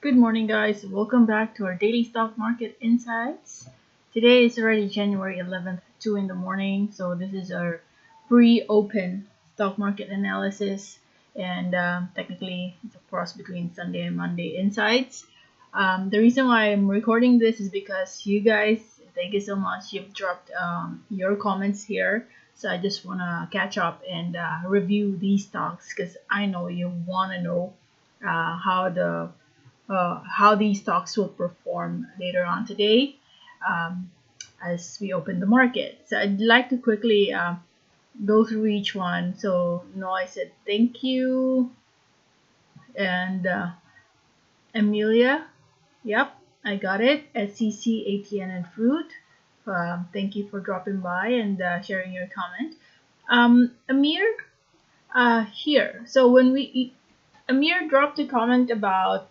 Good morning, guys. Welcome back to our daily stock market insights. Today is already January 11th, 2 in the morning. So, this is our pre open stock market analysis. And technically, it's a cross between Sunday and Monday insights. The reason why I'm recording this is because you guys, thank you so much. You've dropped your comments here. So, I just want to catch up and review these stocks because I know you want to know how these stocks will perform later on today um, as we open the market. So I'd like to quickly go through each one. So Noy said thank you, and Amelia, yep, I got it. SCC, ATN, and Fruit. Thank you for dropping by and sharing your comment. Amir, here. So Amir dropped a comment about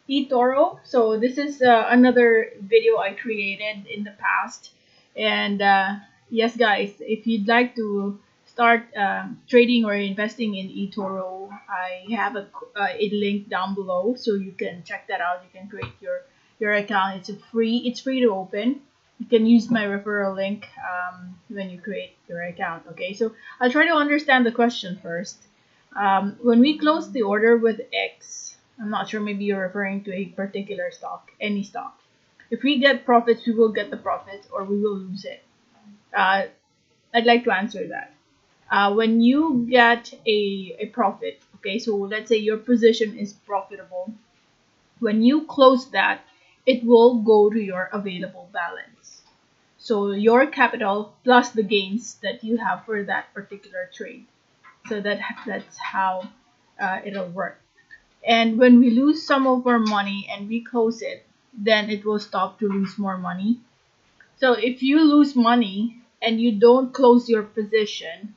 eToro. So this is another video I created in the past. And yes, guys, if you'd like to start trading or investing in eToro, I have a link down below, so you can check that out. You can create your account. It's free to open. You can use my referral link when you create your account. Okay, so I'll try to understand the question first. When we close the order with X, I'm not sure, maybe you're referring to a particular stock, any stock. If we get profits, we will get the profits or we will lose it. I'd like to answer that. When you get a profit, okay, so let's say your position is profitable. When you close that, it will go to your available balance. So your capital plus the gains that you have for that particular trade. So that's how it'll work. And when we lose some of our money and we close it, then it will stop to lose more money. So if you lose money and you don't close your position,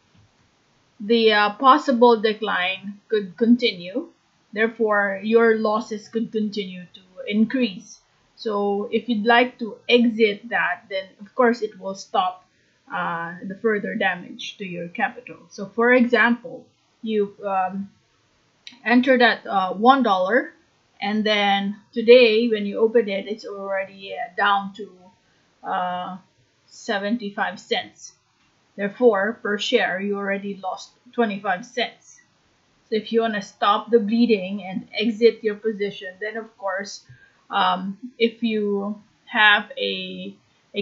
the possible decline could continue. Therefore, your losses could continue to increase. So if you'd like to exit that, then of course it will stop the further damage to your capital. So for example, you entered at $1, and then today when you open it, it's already down to 75 cents. Therefore, per share, you already lost 25 cents. So if you want to stop the bleeding and exit your position, then of course, if you have a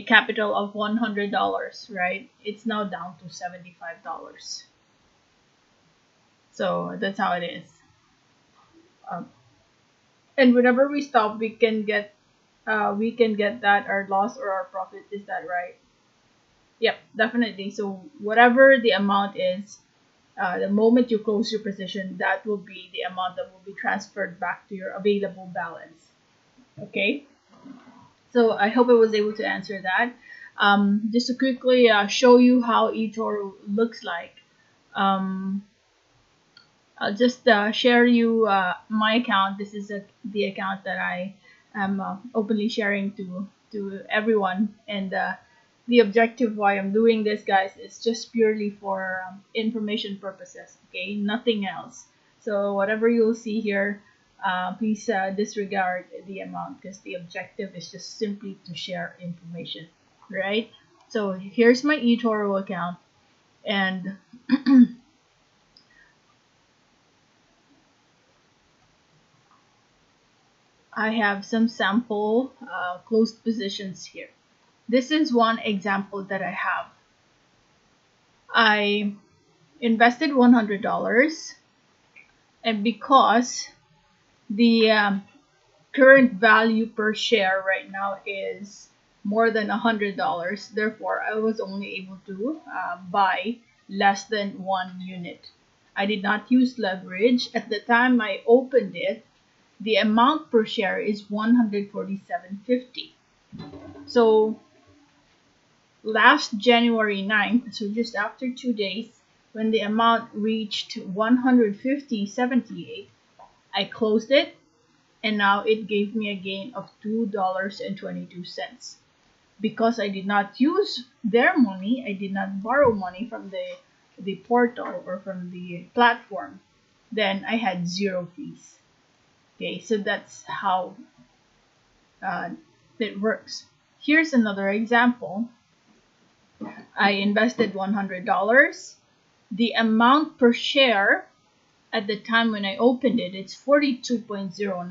capital of $100, right, it's now down to $75. So that's how it is. And whenever we stop, we can get that our loss or our profit. Is that right? Yep, definitely. So whatever the amount is, the moment you close your position, that will be the amount that will be transferred back to your available balance. Okay. So I hope I was able to answer that. Just to quickly show you how eToro looks like. I'll just share you my account. This is the account that I am openly sharing to everyone, and the objective why I'm doing this, guys, is just purely for information purposes. Okay, nothing else. So whatever you'll see here, please disregard the amount because the objective is just simply to share information, right? So here's my eToro account, and I have some sample closed positions here. This is one example that I have. I invested $100, and because the current value per share right now is more than $100, therefore I was only able to buy less than one unit. I did not use leverage. At the time I opened it, the amount per share is $147.50. So last January 9th, so just after 2 days, when the amount reached $150.78, I closed it, and now it gave me a gain of $2.22. Because I did not use their money, I did not borrow money from the portal or from the platform, then I had zero fees. Okay, so that's how uh, it works. Here's another example. I invested $100. The amount per share at the time when I opened it, it's 42.09.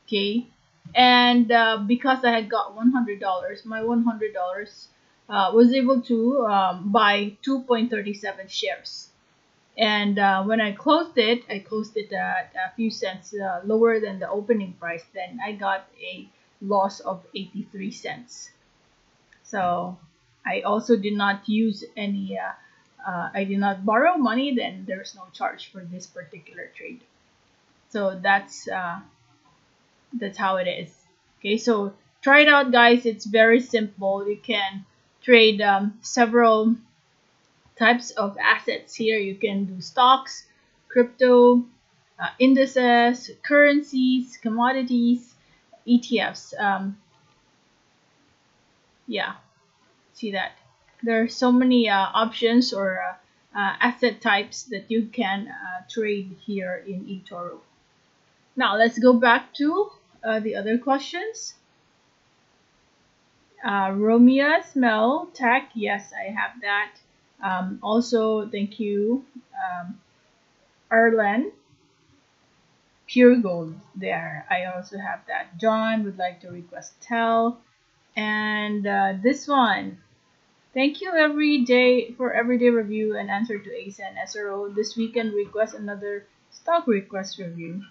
Okay, and because I had got $100, my $100 was able to buy 2.37 shares. And when I closed it at a few cents lower than the opening price. Then I got a loss of 83 cents. So I also did not use any. I did not borrow money. Then there's no charge for this particular trade. So that's how it is. Okay, so try it out, guys. It's very simple. You can trade several types of assets here. You can do stocks, crypto, indices, currencies, commodities, ETFs. Yeah, see that. There are so many options or asset types that you can trade here in eToro. Now let's go back to the other questions. Romeo Smell Tech, yes, I have that. Also, thank you, Arlen. Pure Gold there. I also have that. John would like to request Tell. And this one. Thank you every day for everyday review and answer to ASA and SRO. This weekend request another stock request review.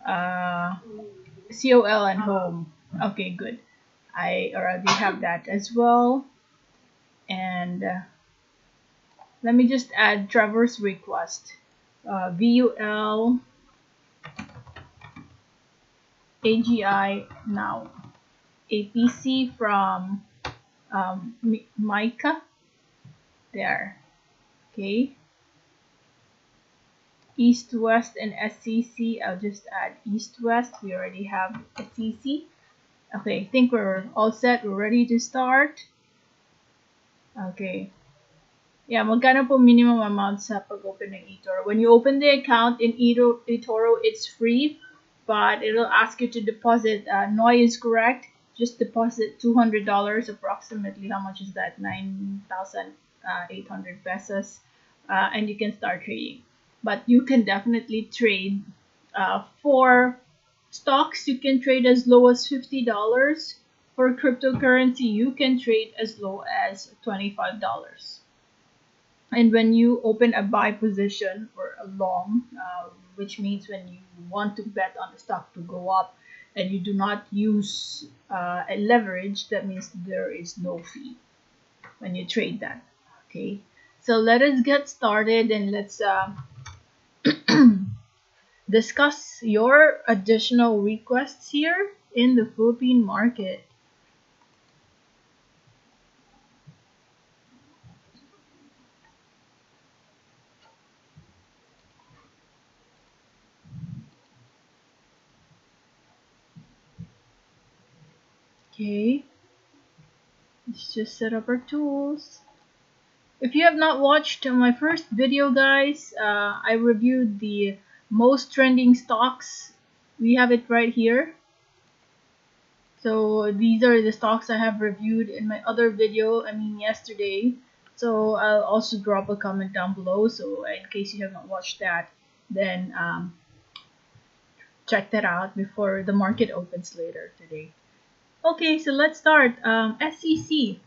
Uh, COL and home. Okay, good. I already have that as well. And let me just add Trevor's request. VUL AGI now. APC from Micah. There. Okay. East, West, and SCC. I'll just add East, West. We already have SCC. Okay, I think we're all set. We're ready to start. Okay. Yeah, magkano po minimum amount sa pag-open ng eToro? When you open the account in eToro, it's free, but it'll ask you to deposit. Noi is correct. Just deposit $200 approximately. How much is that? 9,800 pesos. And you can start trading. But you can definitely trade for stocks. You can trade as low as $50. For cryptocurrency, you can trade as low as $25. And when you open a buy position or a long, which means when you want to bet on the stock to go up and you do not use a leverage, that means there is no fee when you trade that. Okay, so let us get started and let's discuss your additional requests here in the Philippine market. Okay, let's just set up our tools. If you have not watched my first video, guys, I reviewed the most trending stocks. We have it right here. So these are the stocks I have reviewed in my other video, yesterday. So I'll also drop a comment down below. So in case you have not watched that, then check that out before the market opens later today. Okay, so let's start. SEC.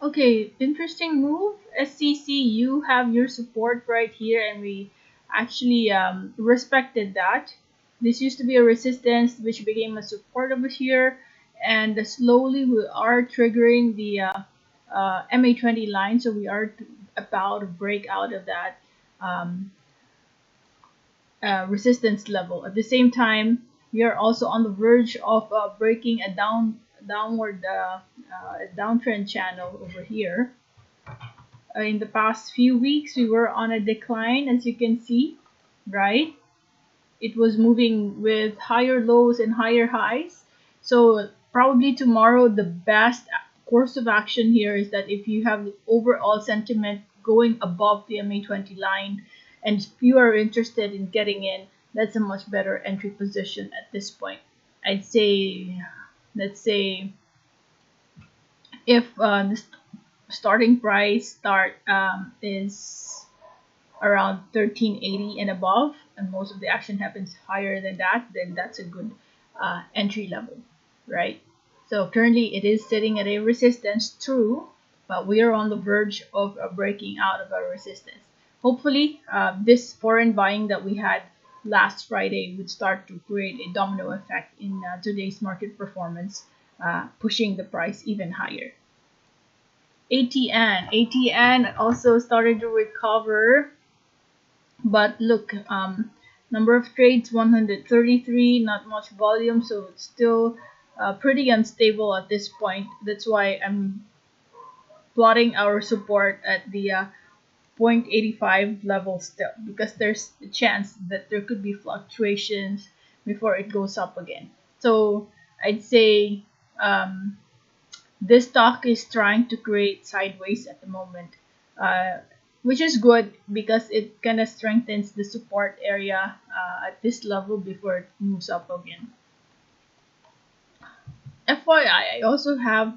Okay, interesting move. SCC, you have your support right here, and we actually respected that. This used to be a resistance, which became a support over here, and slowly we are triggering the MA20 line, so we are about to break out of that resistance level. At the same time, we are also on the verge of breaking a downward downtrend channel over here. In the past few weeks, we were on a decline, as you can see, right? It was moving with higher lows and higher highs. So probably tomorrow, the best course of action here is that if you have the overall sentiment going above the MA20 line and if you are interested in getting in, that's a much better entry position at this point. I'd say, let's say, if the starting price is around 1380 and above, and most of the action happens higher than that, then that's a good entry level, right? So currently it is sitting at a resistance, true, but we are on the verge of breaking out of our resistance. Hopefully, this foreign buying that we had last Friday would start to create a domino effect in today's market performance, pushing the price even higher. ATN also started to recover, but look, number of trades 133, not much volume, so it's still pretty unstable at this point. That's why I'm plotting our support at the 0.85 level still, because there's a chance that there could be fluctuations before it goes up again. So I'd say this stock is trying to create sideways at the moment, which is good because it kind of strengthens the support area at this level before it moves up again. FYI, I also have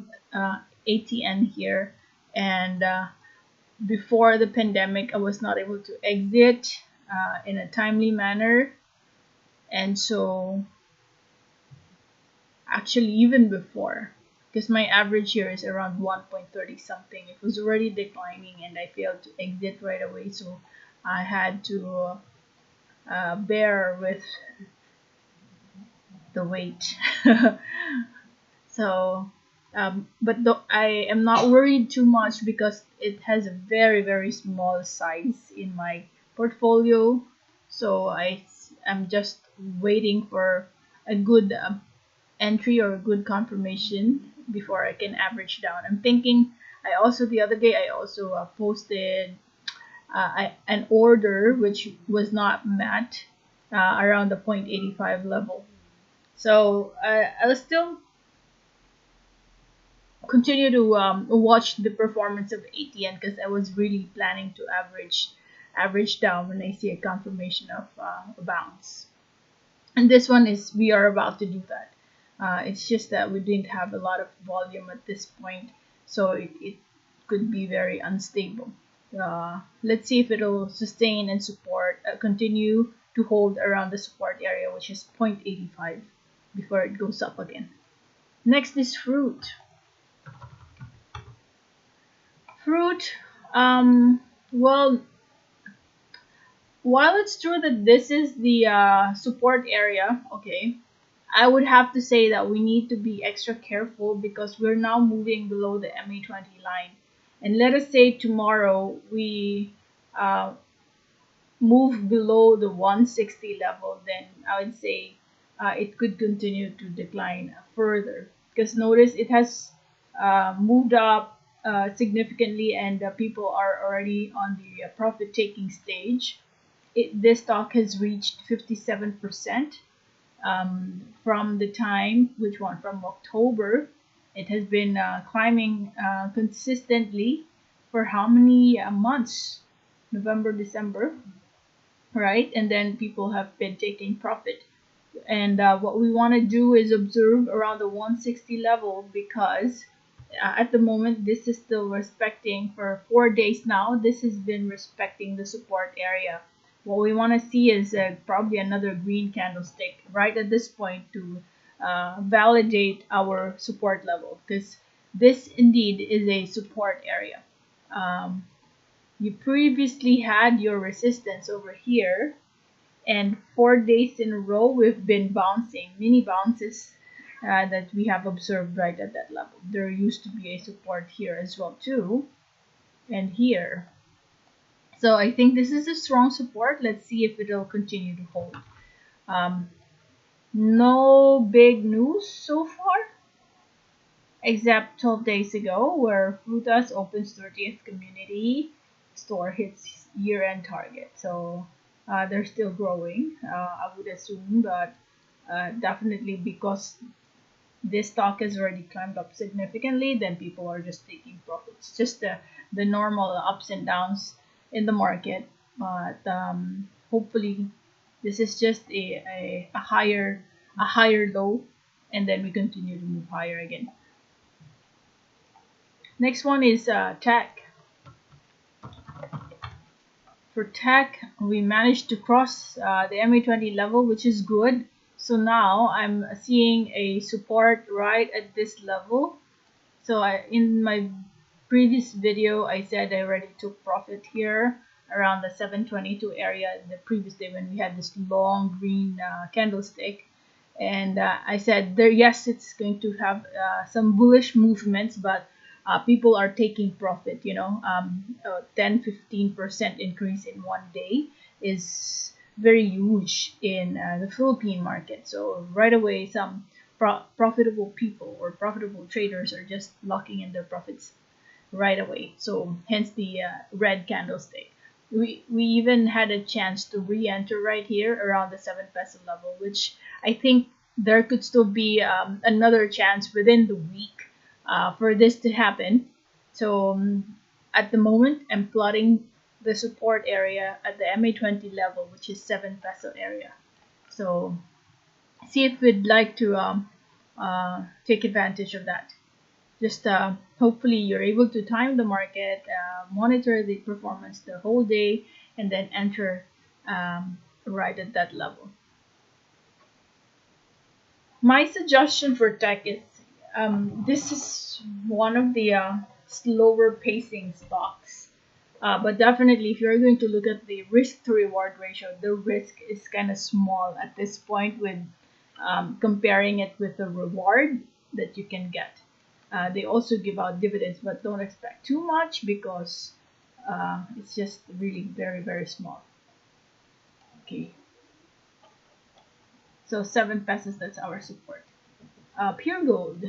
ATN here, and before the pandemic, I was not able to exit in a timely manner, and so actually even before, because my average here is around 1.30 something, it was already declining and I failed to exit right away, so I had to bear with the wait. So but I am not worried too much because it has a very very small size in my portfolio, so I am just waiting for a good entry or a good confirmation before I can average down. I'm thinking, I also the other day I also posted an order which was not met around the 0.85 level. So I'll still continue to watch the performance of ATN because I was really planning to average down when I see a confirmation of a bounce. And this one is, we are about to do that. It's just that we didn't have a lot of volume at this point, so it could be very unstable. Let's see if it'll sustain and support, continue to hold around the support area, which is 0.85, before it goes up again. Next is fruit. Fruit, well, while it's true that this is the support area, okay, I would have to say that we need to be extra careful because we're now moving below the MA20 line. And let us say tomorrow we move below the 160 level, then I would say it could continue to decline further. Because notice it has moved up significantly, and people are already on the profit taking stage. This stock has reached 57% from the time, which one, from October. It has been climbing consistently for how many months? November, December, right? And then people have been taking profit. And what we want to do is observe around the 160 level, because at the moment this is still respecting, for 4 days now, this has been respecting the support area. What we want to see is probably another green candlestick right at this point to validate our support level, because this indeed is a support area. You previously had your resistance over here, and 4 days in a row we've been bouncing, mini bounces that we have observed right at that level. There used to be a support here as well too, and here. So I think this is a strong support. Let's see if it'll continue to hold. No big news so far, except 12 days ago, where Frutas opens 30th community store hits year-end target. So they're still growing. I would assume that definitely because this stock has already climbed up significantly, then people are just taking profits. Just the normal ups and downs in the market. but hopefully this is just a higher low, and then we continue to move higher again. Next one is tech. For tech, we managed to cross the MA20 level, which is good. So now I'm seeing a support right at this level. So in my previous video, I said I already took profit here around the 722 area the previous day when we had this long green candlestick. And I said there, yes, it's going to have some bullish movements, but people are taking profit. 10-15% increase in one day is very huge in the Philippine market. So right away, some profitable people or profitable traders are just locking in their profits right away. So hence the red candlestick. We even had a chance to re-enter right here around the 7 peso level, which I think there could still be another chance within the week for this to happen. So at the moment, I'm plotting the support area at the MA20 level, which is 7 peso area. So see if we'd like to take advantage of that. Just hopefully you're able to time the market, monitor the performance the whole day, and then enter right at that level. My suggestion for tech is this is one of the slower pacing stocks. But definitely, if you're going to look at the risk to reward ratio, the risk is kind of small at this point with comparing it with the reward that you can get. They also give out dividends, but don't expect too much because it's just really very, very small. Okay. So 7 pesos, that's our support. Pure gold.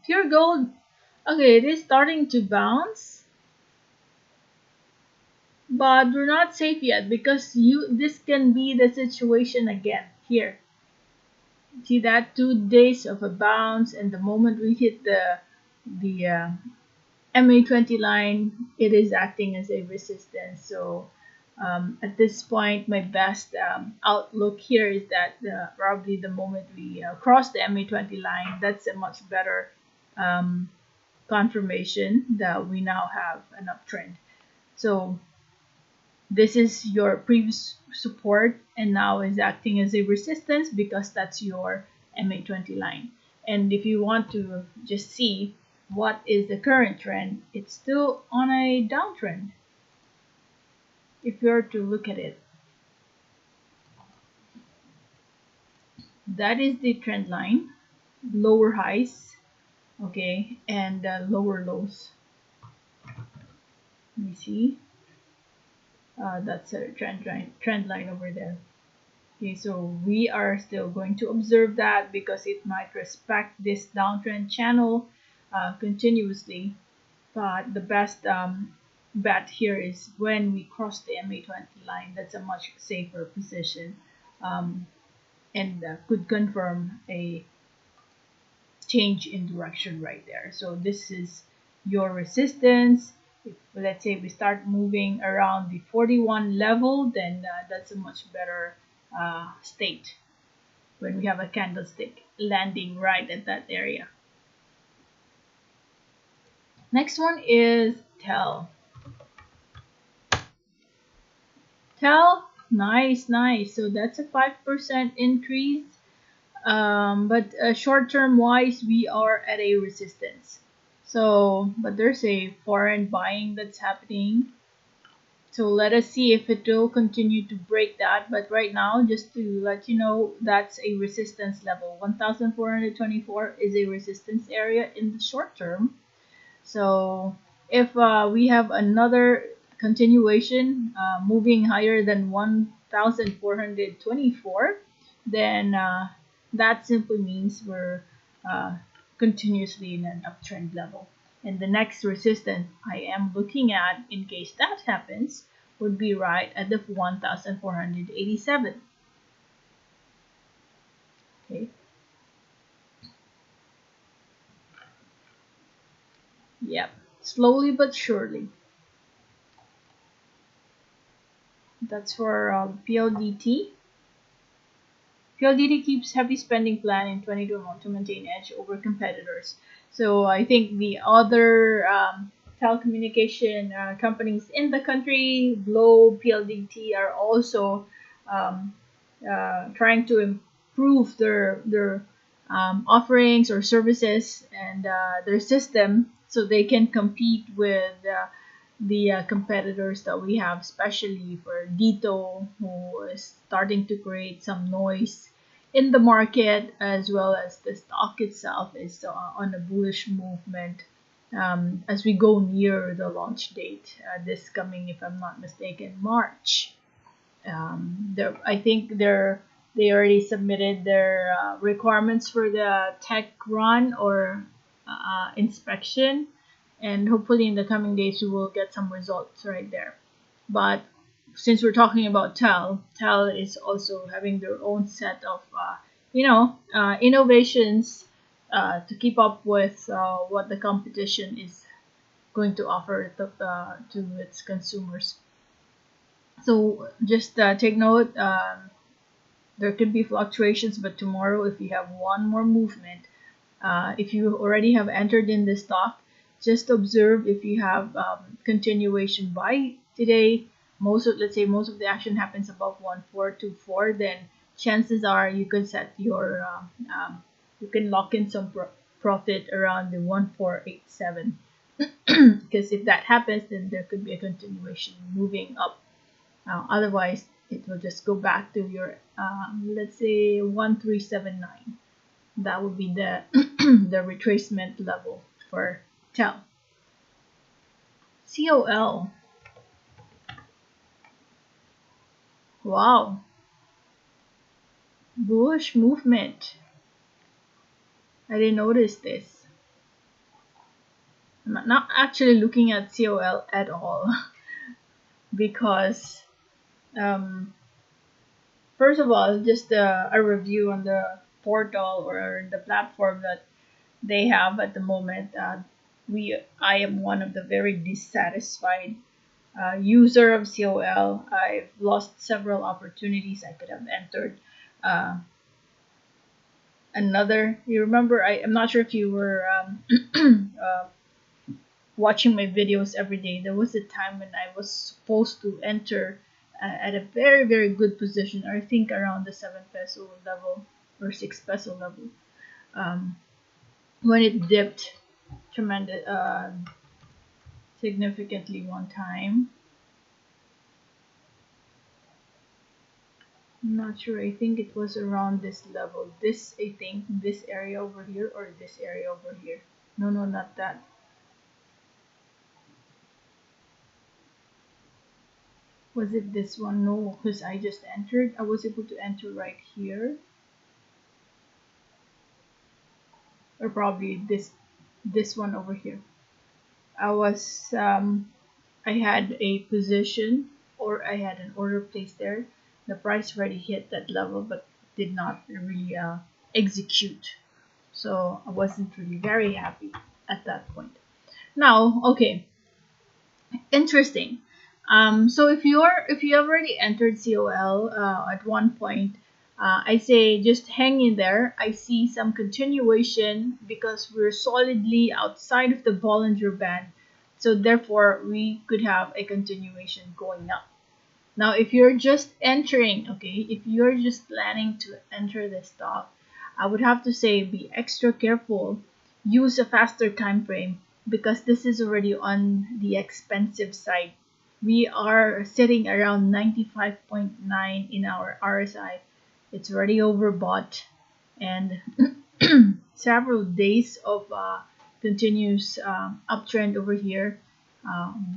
Pure gold. Okay, it is starting to bounce, but we're not safe yet because this can be the situation again here. See that 2 days of a bounce, and the moment we hit the MA20 line, it is acting as a resistance. So at this point, my best outlook here is that probably the moment we cross the MA20 line, that's a much better confirmation that we now have an uptrend. So this is your previous support and now is acting as a resistance because that's your MA20 line. And if you want to just see what is the current trend, it's still on a downtrend. If you were to look at it, that is the trend line, lower highs, okay, and lower lows. Let me see. That's a trend line over there. Okay, so we are still going to observe that because it might respect this downtrend channel continuously. But the best bet here is when we cross the MA20 line. That's a much safer position and could confirm a change in direction right there. So this is your resistance. If, let's say we start moving around the 41 level, then that's a much better state when we have a candlestick landing right at that area. Next one is TEL. TEL, nice. So that's a 5% increase. But short-term wise, we are at a resistance. So, but there's a foreign buying that's happening. So let us see if it will continue to break that. But right now, just to let you know, that's a resistance level. 1,424 is a resistance area in the short term. So if we have another continuation moving higher than 1,424, then that simply means we're continuously in an uptrend level. And the next resistance I am looking at, in case that happens, would be right at the 1,487. Okay. Yep. Slowly but surely. That's for PLDT. PLDT keeps heavy spending plan in 2021 to maintain edge over competitors. So I think the other telecommunication companies in the country, Globe, PLDT, are also um, trying to improve their offerings or services and their system so they can compete with the competitors that we have, especially for Dito, who is starting to create some noise in the market, as well as the stock itself is on a bullish movement as we go near the launch date, this coming, if I'm not mistaken, March. I think they already submitted their requirements for the tech run or inspection, and hopefully in the coming days we will get some results right there. But since we're talking about Tel is also having their own set of innovations to keep up with what the competition is going to offer to its consumers. So just take note, there could be fluctuations, but tomorrow, if you have one more movement, if you already have entered in the stock, just observe if you have continuation by today. Let's say most of the action happens above 1424, then chances are you can set your you can lock in some profit around the 1487. Because if that happens, then there could be a continuation moving up. Otherwise, it will just go back to your, let's say, 1379. That would be the the retracement level for TEL. COL. Wow. Bullish movement. I didn't notice this. I'm not actually looking at COL at all because first of all, just a review on the portal or the platform that they have at the moment. I am one of the very dissatisfied user of COL. I've lost several opportunities I could have entered. Uh, Another, you remember? I'm not sure if you were uh, watching my videos every day. There was a time when I was supposed to enter at a very very good position, I think around the 7 peso level or 6 peso level. Um, when it dipped tremendous significantly one time. I'm not sure. I think it was around this level. I think this area over here or this area over here. No, no, not that. Was it this one? No, because I just entered. I was able to enter right here. Or probably this one over here. I was I had a position or I had an order placed there. The price already hit that level but did not really execute. So I wasn't really very happy at that point. Now, okay, interesting. So if you have already entered COL at one point, I say just hang in there. I see some continuation because we're solidly outside of the Bollinger Band, so therefore we could have a continuation going up. Now, if you're just entering, okay, if you're just planning to enter the stock, I would have to say be extra careful. Use a faster time frame because this is already on the expensive side. We are sitting around 95.9 in our RSI. It's already overbought, and several days of continuous uptrend over here.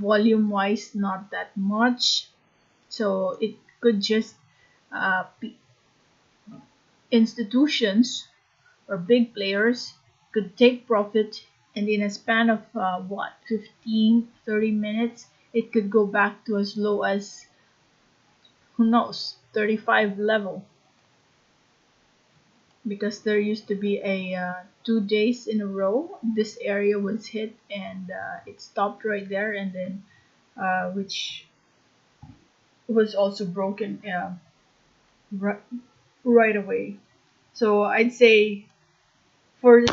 Volume wise, not that much, so it could just be institutions or big players could take profit, and in a span of 15-30 minutes it could go back to as low as, who knows, 35 level, because there used to be a 2 days in a row this area was hit and it stopped right there, and then which was also broken right, right away. So I'd say for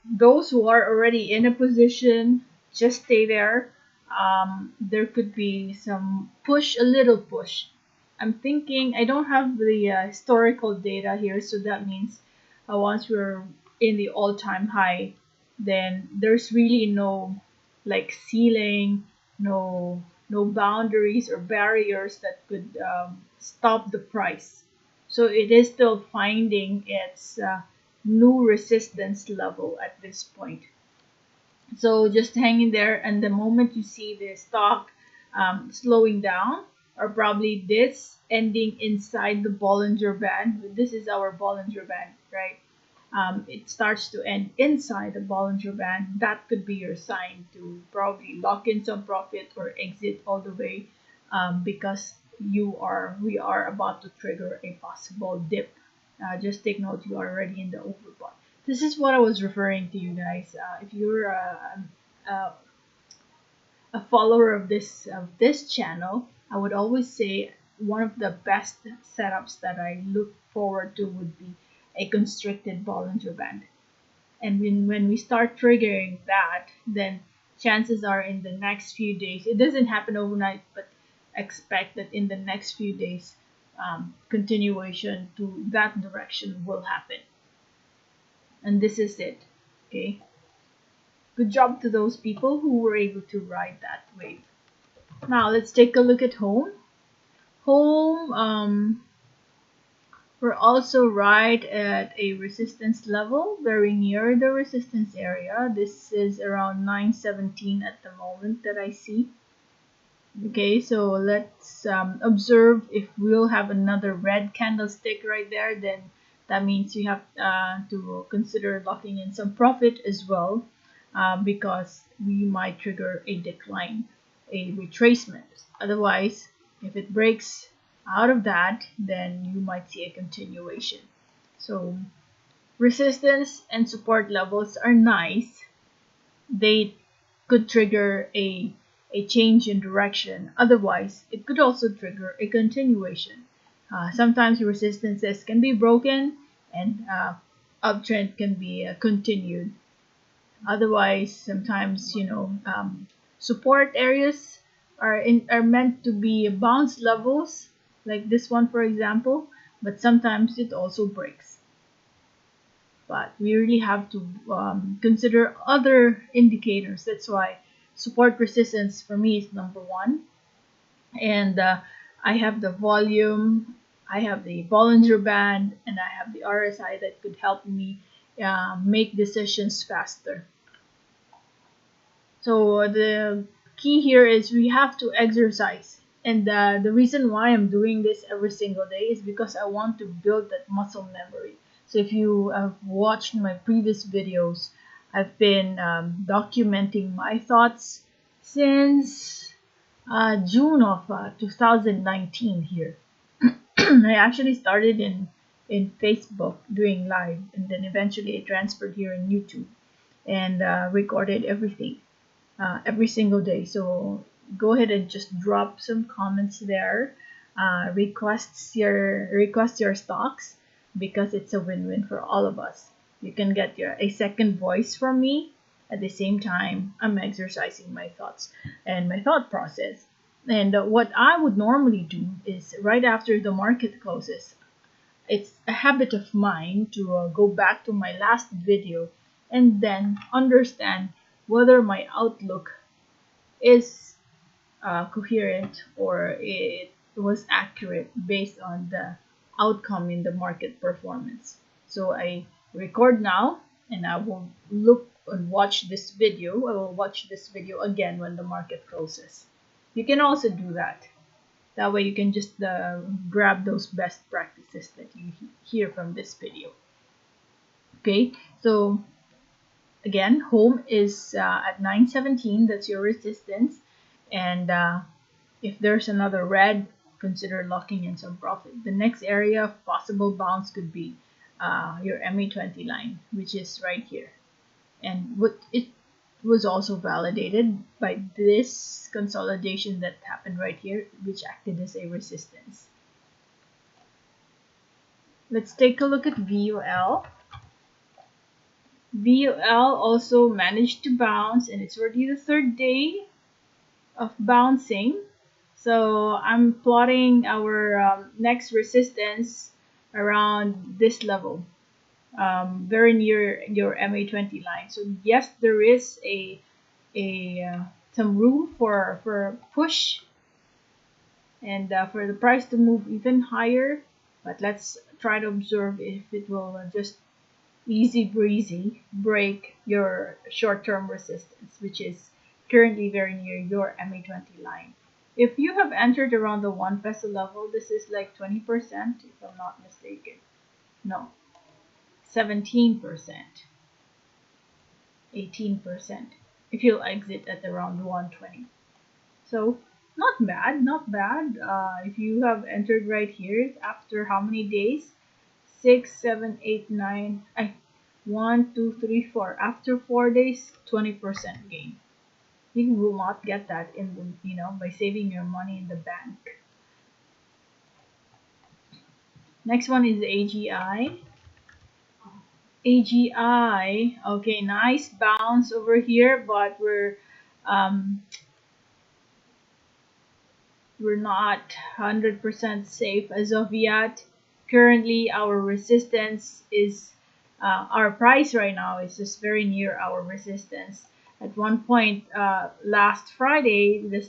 those who are already in a position, just stay there. There could be some push, a little push. I'm thinking I don't have the historical data here, so that means once we're in the all-time high, then there's really no like ceiling, no boundaries or barriers that could stop the price. So it is still finding its new resistance level at this point. So just hang in there, and the moment you see the stock slowing down, or probably this ending inside the Bollinger Band, this is our Bollinger Band, right? It starts to end inside the Bollinger Band, that could be your sign to probably lock in some profit or exit all the way, because we are about to trigger a possible dip. Just take note, you are already in the overbought. This is what I was referring to, you guys. If you're a follower of this channel, I would always say one of the best setups that I look forward to would be a constricted Bollinger Band. And when we start triggering that, then chances are in the next few days, it doesn't happen overnight, but expect that in the next few days, continuation to that direction will happen. And this is it. Okay. Good job to those people who were able to ride that wave. Now let's take a look at home. Home, we're also right at a resistance level, very near the resistance area. This is around 917 at the moment that I see. Okay, so let's observe if we'll have another red candlestick right there, then that means you have to consider locking in some profit as well, because we might trigger a decline, a retracement. Otherwise, if it breaks out of that, then you might see a continuation. So resistance and support levels are nice. They could trigger a change in direction. Otherwise, it could also trigger a continuation. Sometimes resistances can be broken and uptrend can be continued. Otherwise, sometimes support areas are meant to be bounce levels, like this one for example. But sometimes it also breaks. But we really have to consider other indicators. That's why support resistance for me is number one. And I have the volume, I have the Bollinger Band, and I have the RSI that could help me make decisions faster. So the key here is we have to exercise. And the reason why I'm doing this every single day is because I want to build that muscle memory. So if you have watched my previous videos, I've been documenting my thoughts since June of 2019 here. I actually started in Facebook doing live, and then eventually I transferred here in YouTube and recorded everything every single day. So go ahead and just drop some comments there. Request your stocks, because it's a win-win for all of us. You can get a second voice from me at the same time I'm exercising my thoughts and my thought process. And what I would normally do is right after the market closes, it's a habit of mine to go back to my last video and then understand whether my outlook is coherent or it was accurate based on the outcome in the market performance. So I record now, and I will look and watch this video. I will watch this video again when the market closes. You can also do that. That way you can just grab those best practices that you hear from this video. Okay, so again, home is at 917. That's your resistance. And if there's another red, consider locking in some profit. The next area of possible bounce could be your MA20 line, which is right here. And was also validated by this consolidation that happened right here, which acted as a resistance. Let's take a look at VUL. VUL also managed to bounce, and it's already the third day of bouncing. So I'm plotting our next resistance around this level, very near your MA20 line. So yes, there is some room for push and for the price to move even higher. But let's try to observe if it will just easy breezy break your short-term resistance, which is currently very near your MA20 line. If you have entered around the 1 peso level, this is like 20%, if I'm not mistaken. No, 17%, 18%, if you'll exit at around 120. So not bad, not bad. If you have entered right here after how many days? 6, 7, 8, 9. 1, 2, 3, 4. After 4 days, 20% gain. You will not get that in the, by saving your money in the bank. Next one is AGI. AGI. Okay, nice bounce over here, but we're not 100% safe as of yet. Currently, our resistance is our price right now is just very near our resistance. At one point last Friday, the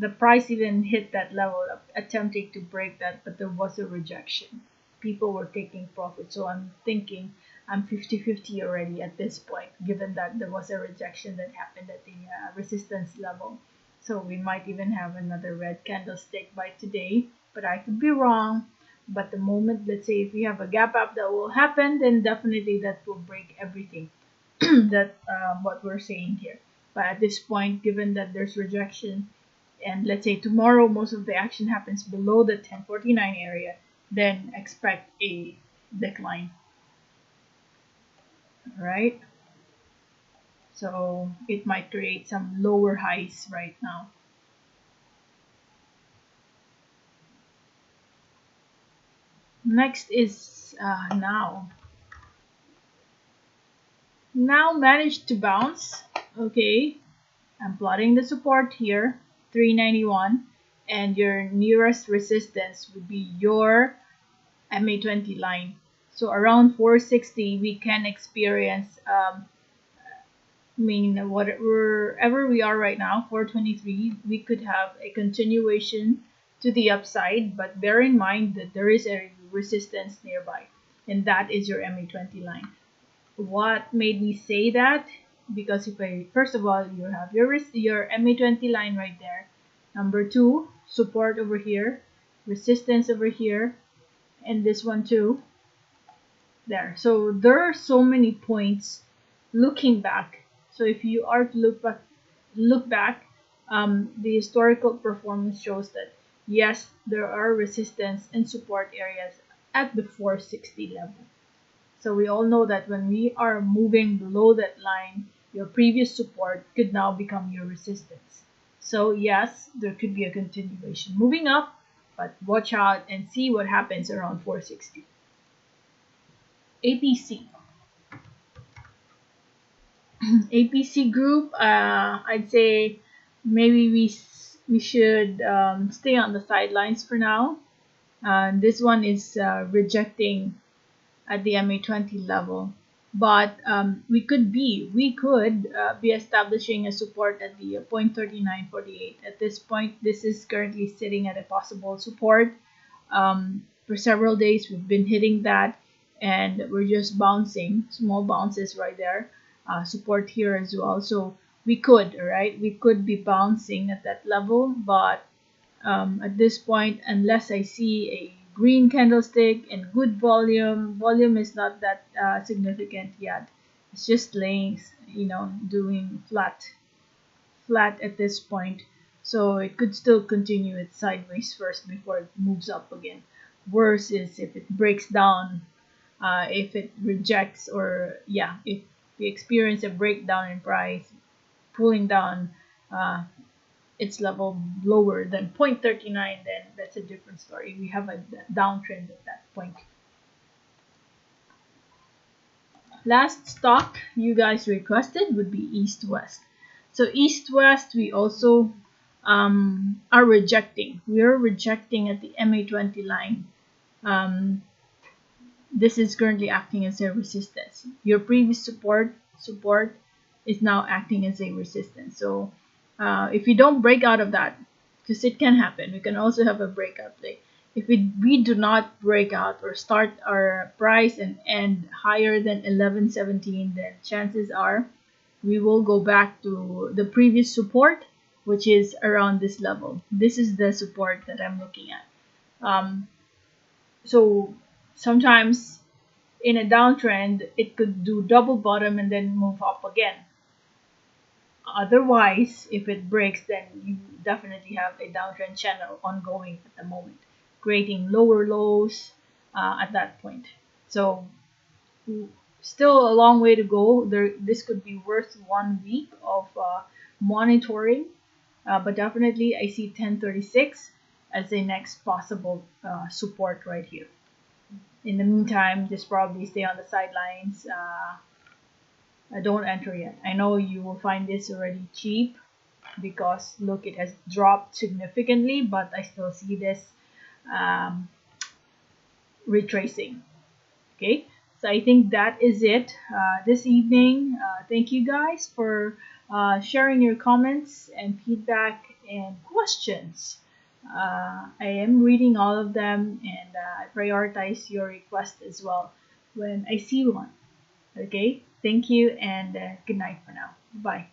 price even hit that level, attempting to break that, but there was a rejection. People were taking profit, so I'm thinking I'm 50-50 already at this point, given that there was a rejection that happened at the resistance level. So we might even have another red candlestick by today, but I could be wrong. But the moment, let's say, if we have a gap up that will happen, then definitely that will break everything that what we're saying here. But at this point, given that there's rejection, and let's say tomorrow most of the action happens below the 1049 area, then expect a decline. All right? So it might create some lower highs right now. Next is now. Now managed to bounce. Okay, I'm plotting the support here, 391, and your nearest resistance would be your MA20 line. So around 460, we can experience, wherever we are right now, 423, we could have a continuation to the upside, but bear in mind that there is a resistance nearby, and that is your MA20 line. What made me say that? Because first of all, you have your MA20 line right there. Number 2, support over here, resistance over here, and this one too. There. So there are so many points looking back. So if you are to look back, the historical performance shows that yes, there are resistance and support areas at the 460 level. So we all know that when we are moving below that line, your previous support could now become your resistance. So yes, there could be a continuation moving up, but watch out and see what happens around 460. APC. Apc Group, I'd say maybe we should stay on the sidelines for now. This one is rejecting at the MA20 level, but we could be establishing a support at the 0.3948. At this point, this is currently sitting at a possible support. For several days, we've been hitting that, and we're just bouncing, small bounces right there. Support here as well. So we could be bouncing at that level, but at this point, unless I see a green candlestick and good volume is not that significant yet. It's just laying, doing flat at this point. So it could still continue its sideways first before it moves up again. Worse is if it breaks down, if it rejects, or if we experience a breakdown in price, pulling down its level lower than 0.39, then that's a different story. We have a downtrend at that point. Last stock you guys requested would be East West. So East West, we also are rejecting. We are rejecting at the MA20 line. This is currently acting as a resistance. Your previous support is now acting as a resistance. So if we don't break out of that, because it can happen, we can also have a breakout play. If we do not break out or start our price and end higher than 1117, then chances are we will go back to the previous support, which is around this level. This is the support that I'm looking at. So sometimes in a downtrend, it could do double bottom and then move up again. Otherwise, if it breaks, then you definitely have a downtrend channel ongoing at the moment, creating lower lows at that point. So still a long way to go. This could be worth 1 week of monitoring, but definitely I see 1036 as the next possible support right here. In the meantime, just probably stay on the sidelines. Don't enter yet. I know you will find this already cheap because look, it has dropped significantly, but I still see this retracing. Okay, so I think that is it this evening. Thank you guys for sharing your comments and feedback and questions. I am reading all of them, and I prioritize your request as well when I see one. Okay, thank you, and good night for now. Bye.